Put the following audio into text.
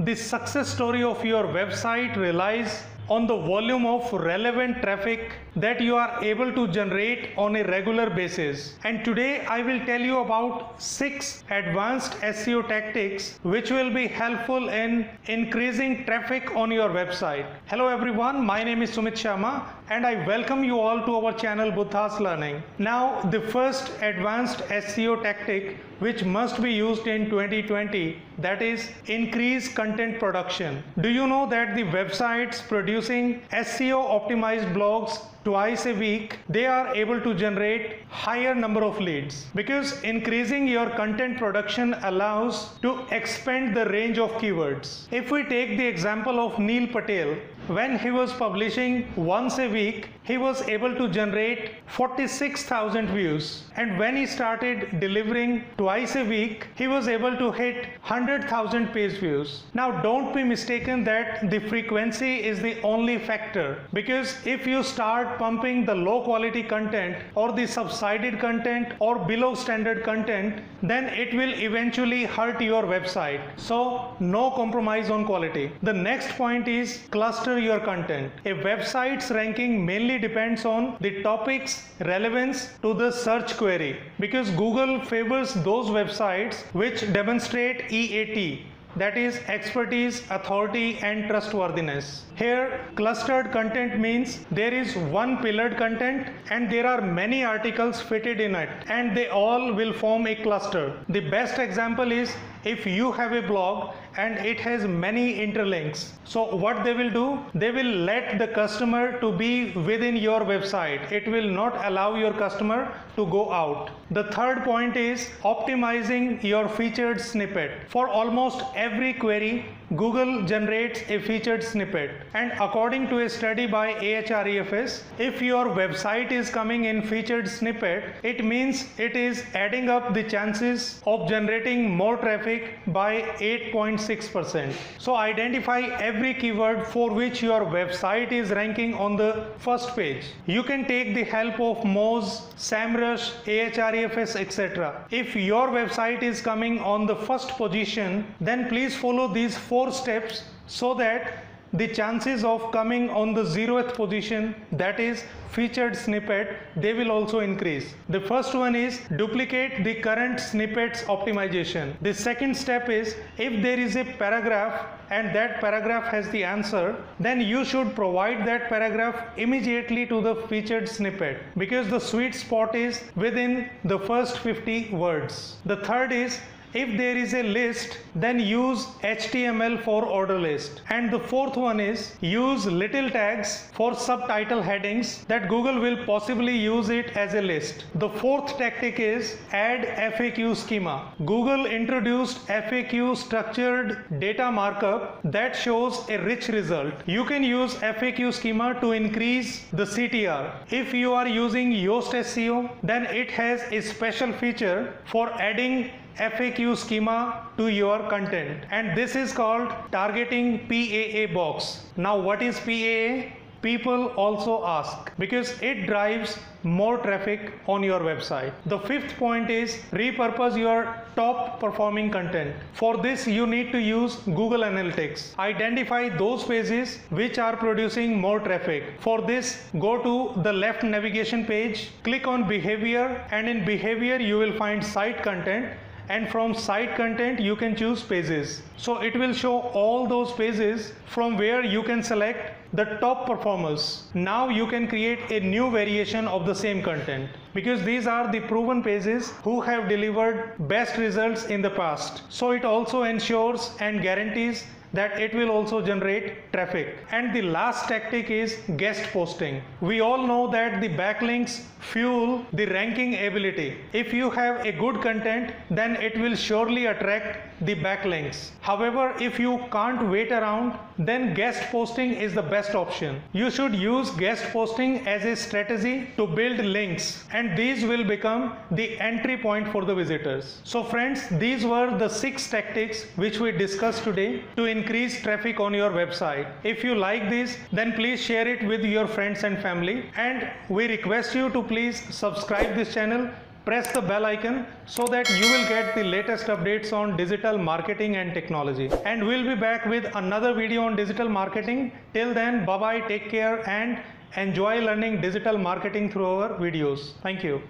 The success story of your website relies on the volume of relevant traffic that you are able to generate on a regular basis. And today I will tell you about 6 advanced SEO tactics which will be helpful in increasing traffic on your website. Hello everyone, my name is Sumit Sharma and I welcome you all to our channel Buddha's Learning. Now the first advanced SEO tactic which must be used in 2020, that is increase content production. Do you know that the websites producing SEO optimized blogs twice a week, they are able to generate higher number of leads, because increasing your content production allows to expand the range of keywords. If we take the example of Neil Patel, when he was publishing once a week, he was able to generate 46,000 views, and when he started delivering twice a week, he was able to hit 100,000 page views. Now don't be mistaken that the frequency is the only factor, because if you start pumping the low quality content or the subsided content or below standard content, then it will eventually hurt your website. So no compromise on quality. The next point is cluster your content. A website's ranking mainly depends on the topic's relevance to the search query, because Google favors those websites which demonstrate EAT, that is expertise, authority and trustworthiness. Here clustered content means there is one pillared content and there are many articles fitted in it, and they all will form a cluster. The best example is if you have a blog and it has many interlinks. So what they will do, they will let the customer to be within your website. It will not allow your customer to go out. The third point is optimizing your featured snippet. For almost every query, Google generates a featured snippet, and according to a study by Ahrefs, if your website is coming in featured snippet, it means it is adding up the chances of generating more traffic by 8.6%. So identify every keyword for which your website is ranking on the first page. You can take the help of Moz, SEMrush, Ahrefs, etc. If your website is coming on the first position, then please follow these 4 steps so that the chances of coming on the 0th position, that is featured snippet, they will also increase. The first one is duplicate the current snippets optimization. The second step is if there is a paragraph and that paragraph has the answer, then you should provide that paragraph immediately to the featured snippet, because the sweet spot is within the first 50 words. The third is if there is a list, then use HTML for order list. And the fourth one is use little tags for subtitle headings that Google will possibly use it as a list. The fourth tactic is add FAQ schema. Google introduced FAQ structured data markup that shows a rich result. You can use FAQ schema to increase the CTR. If you are using Yoast SEO, then it has a special feature for adding FAQ schema to your content, and this is called targeting PAA box. Now what is PAA? People also ask, because it drives more traffic on your website. The fifth point is repurpose your top performing content. For this you need to use Google Analytics. Identify those pages which are producing more traffic. For this, go to the left navigation page, click on behavior, and in behavior you will find site content, and from site content you can choose pages. So it will show all those pages from where you can select the top performers. Now you can create a new variation of the same content, because these are the proven pages who have delivered best results in the past. So it also ensures and guarantees that it will also generate traffic. And the last tactic is guest posting. We all know that the backlinks fuel the ranking ability. If you have a good content, then it will surely attract the backlinks. However, if you can't wait around, then guest posting is the best option. You should use guest posting as a strategy to build links, and these will become the entry point for the visitors. So friends, these were the 6 tactics which we discussed today to increase traffic on your website. If you like this, then please share it with your friends and family, and we request you to please subscribe this channel, press the bell icon so that you will get the latest updates on digital marketing and technology. And we'll be back with another video on digital marketing. Till then, bye bye, take care, and enjoy learning digital marketing through our videos. Thank you.